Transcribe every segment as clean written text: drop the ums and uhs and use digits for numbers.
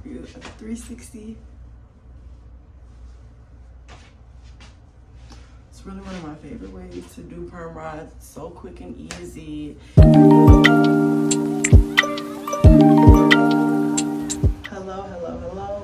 for you a 360. It's really one of my favorite ways to do perm rods. So quick and easy. Hello.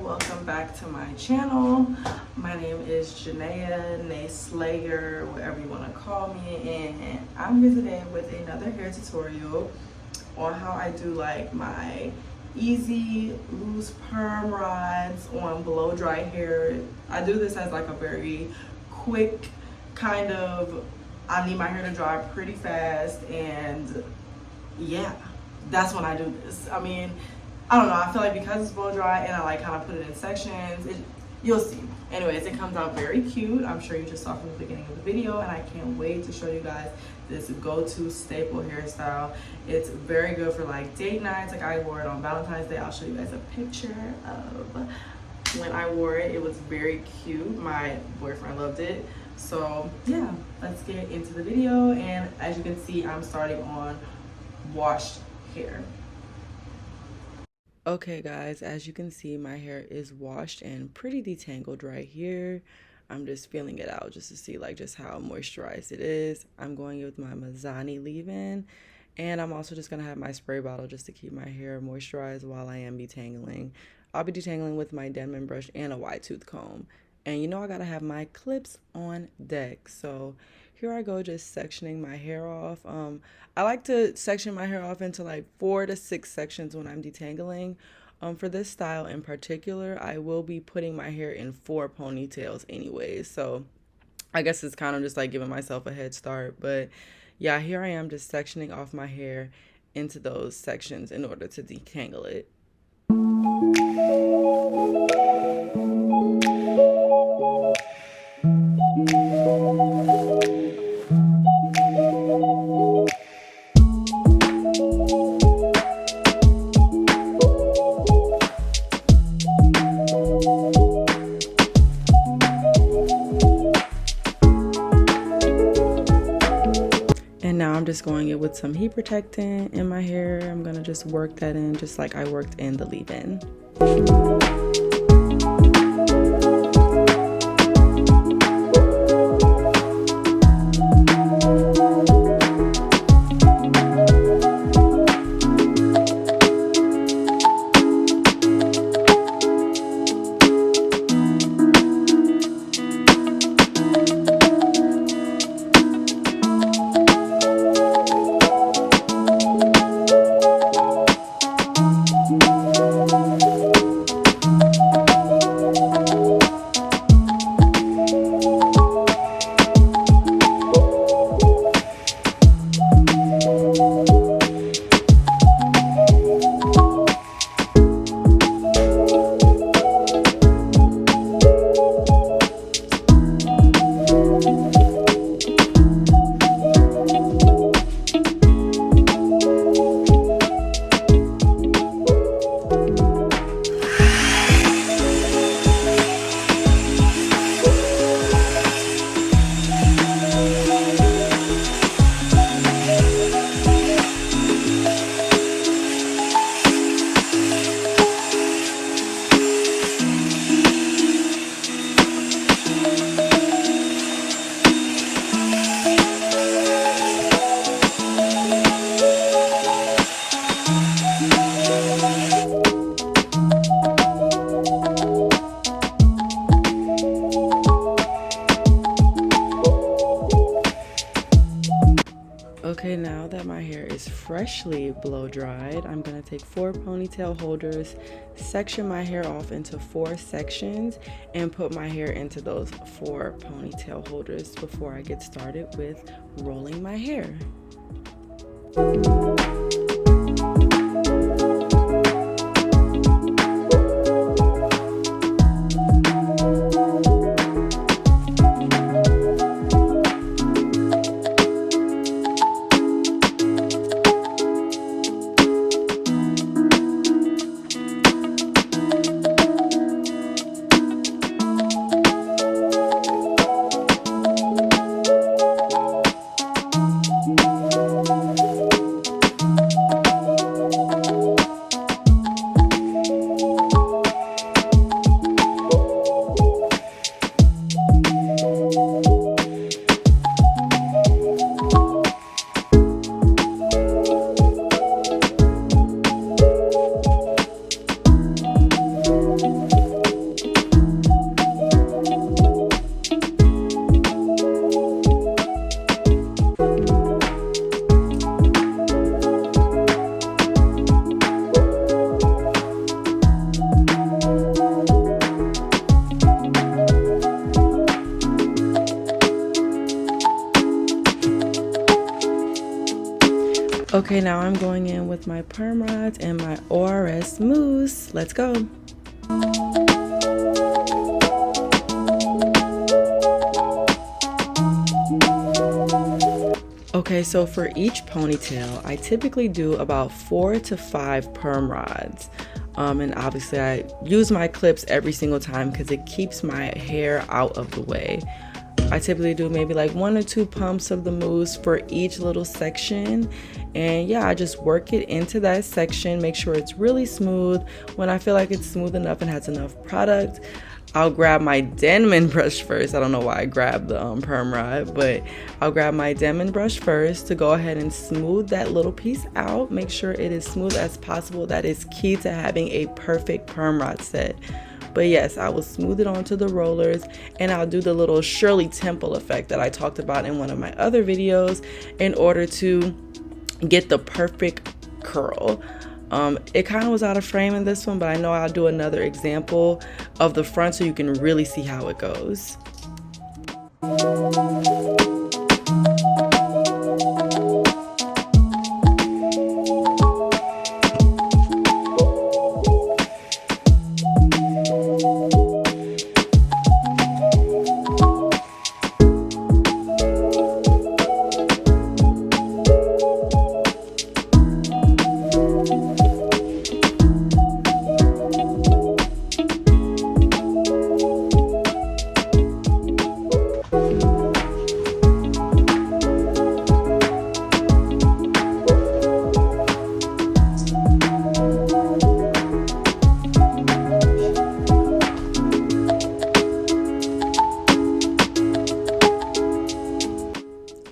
Welcome back to my channel. My name is Janaya, Nay Slayer, whatever you want to call me, and I'm here today with another hair tutorial on how I do like my easy loose perm rods on blow dry hair. I do this as like a very quick kind of, I need my hair to dry pretty fast, and yeah, that's when I do this. I mean, I don't know, I feel like because it's blow dry and I like kind of put it in sections, you'll see. Anyways, it comes out very cute. I'm sure you just saw from the beginning of the video, and I can't wait to show you guys this go-to staple hairstyle. It's very good for like date nights. Like I wore it on Valentine's Day. I'll show you guys a picture of when I wore it. It was very cute. My boyfriend loved it. So yeah, let's get into the video. And as you can see, I'm starting on washed hair. Okay guys, as you can see, my hair is washed and pretty detangled right here. I'm just feeling it out just to see like just how moisturized it is. I'm going with my Mizani leave-in, and I'm also just gonna have my spray bottle just to keep my hair moisturized while I am detangling. I'll be detangling with my Denman brush and a wide tooth comb. And you know I gotta have my clips on deck. So here I go, just sectioning my hair off. I like to section my hair off into like 4 to 6 sections when I'm detangling. For this style in particular, I will be putting my hair in 4 ponytails anyways. So I guess it's kind of just like giving myself a head start. But yeah, here I am just sectioning off my hair into those sections in order to detangle it. And now I'm just going in with some heat protectant in my hair. I'm gonna just work that in just like I worked in the leave-in. Okay, now that my hair is freshly blow dried, I'm gonna take 4 ponytail holders, section my hair off into 4 sections, and put my hair into those 4 ponytail holders before I get started with rolling my hair. Okay, now I'm going in with my perm rods and my ORS mousse. Let's go. Okay, so for each ponytail, I typically do about 4 to 5 perm rods. And obviously I use my clips every single time because it keeps my hair out of the way. I typically do maybe like 1 or 2 pumps of the mousse for each little section. And yeah, I just work it into that section, make sure it's really smooth. When I feel like it's smooth enough and has enough product, I'll grab my Denman brush first. I don't know why I grabbed the perm rod, but I'll grab my Denman brush first to go ahead and smooth that little piece out. Make sure it is smooth as possible. That is key to having a perfect perm rod set. But yes, I will smooth it onto the rollers, and I'll do the little Shirley Temple effect that I talked about in one of my other videos in order to get the perfect curl. It kind of was out of frame in this one, but I know I'll do another example of the front so you can really see how it goes.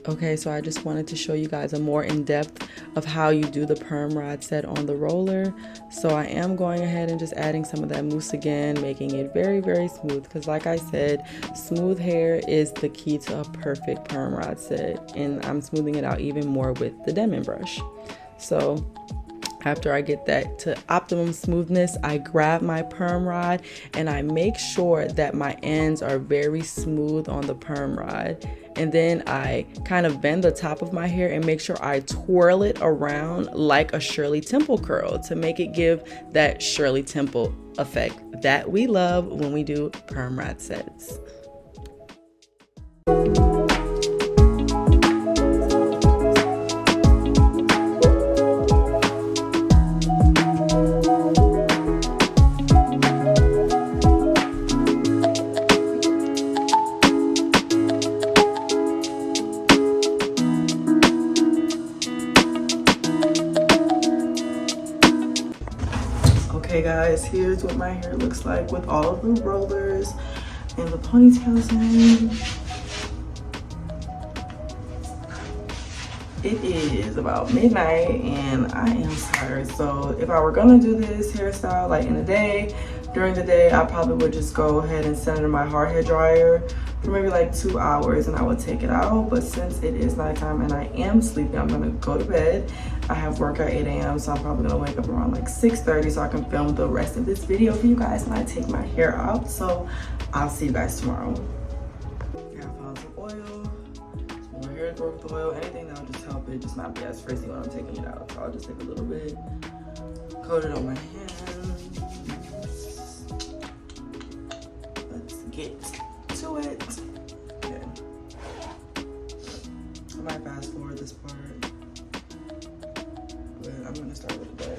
Okay, so I just wanted to show you guys a more in-depth of how you do the perm rod set on the roller. So I am going ahead and just adding some of that mousse again, making it very, very smooth, because like I said, smooth hair is the key to a perfect perm rod set, and I'm smoothing it out even more with the Denman brush. So after I get that to optimum smoothness, I grab my perm rod and I make sure that my ends are very smooth on the perm rod. And then I kind of bend the top of my hair and make sure I twirl it around like a Shirley Temple curl to make it give that Shirley Temple effect that we love when we do perm rod sets. Okay guys, here's what my hair looks like with all of the rollers and the ponytails in. It is about midnight and I am tired. So if I were gonna do this hairstyle like in the day, during the day, I probably would just go ahead and send it in my hard hair dryer for maybe like 2 hours and I would take it out. But since it is nighttime and I am sleepy, I'm gonna go to bed. I have work at 8 a.m. so I'm probably gonna wake up around like 6:30 so I can film the rest of this video for you guys when I take my hair out. So I'll see you guys tomorrow. Yeah, I found some oil, some more hair growth oil, anything that'll just help it just not be as frizzy when I'm taking it out. So I'll just take a little bit, coat it on my hands. Let's get to it. Okay. I might fast forward this part, but I'm gonna start with the back.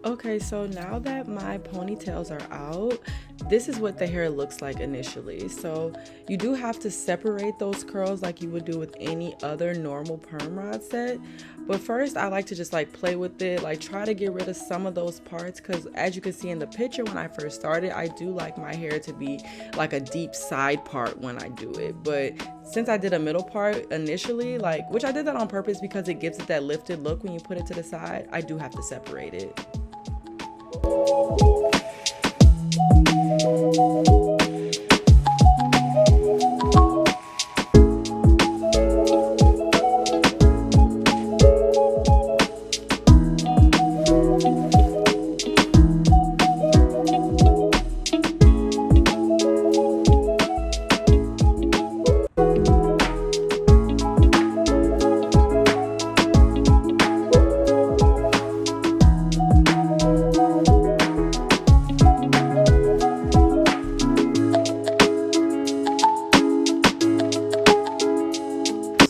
Okay, so now that my ponytails are out, this is what the hair looks like initially. So you do have to separate those curls like you would do with any other normal perm rod set. But first I like to just like play with it, like try to get rid of some of those parts, because as you can see in the picture when I first started, I do like my hair to be like a deep side part when I do it. But since I did a middle part initially, like, which I did that on purpose because it gives it that lifted look when you put it to the side, I do have to separate it.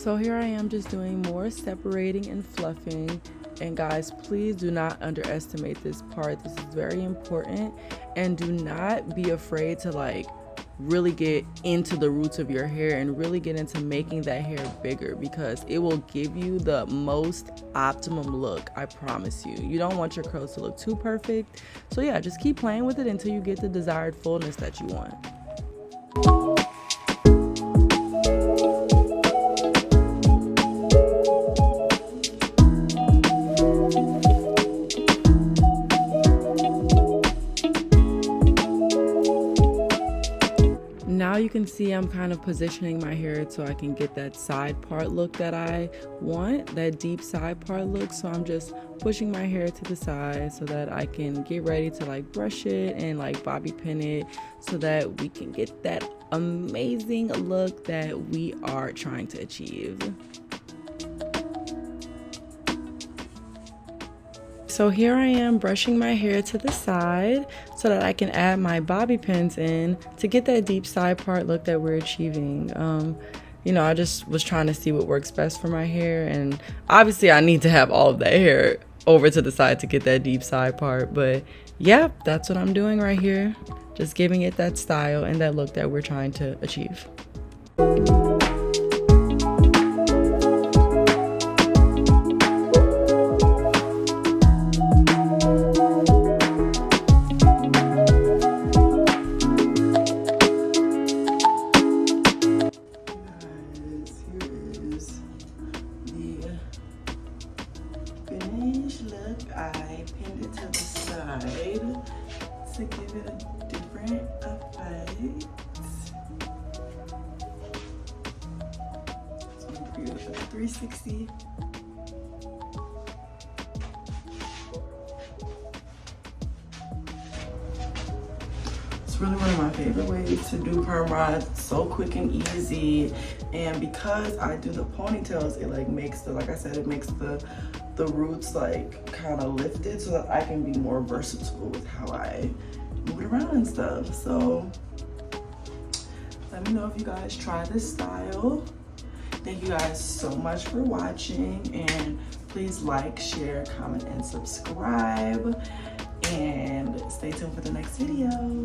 So here I am just doing more separating and fluffing, and guys, please do not underestimate this part. This is very important, and do not be afraid to like really get into the roots of your hair and really get into making that hair bigger, because it will give you the most optimum look. I promise you. You don't want your curls to look too perfect. So yeah, just keep playing with it until you get the desired fullness that you want. Now you can see I'm kind of positioning my hair so I can get that side part look that I want, that deep side part look. So I'm just pushing my hair to the side so that I can get ready to like brush it and like bobby pin it so that we can get that amazing look that we are trying to achieve. So here I am brushing my hair to the side so that I can add my bobby pins in to get that deep side part look that we're achieving. You know, I just was trying to see what works best for my hair, and obviously I need to have all of that hair over to the side to get that deep side part. But yeah, that's what I'm doing right here. Just giving it that style and that look that we're trying to achieve. Look, I pinned it to the side to give it a different effect. So I'm gonna do a 360. It's really one of my favorite ways to do perm rods, so quick and easy. And because I do the ponytails, it like makes the, like I said, it makes the roots like kind of lifted so that I can be more versatile with how I move it around and stuff. So let me know if you guys try this style. Thank you guys so much for watching, and please like, share, comment, and subscribe, and stay tuned for the next video.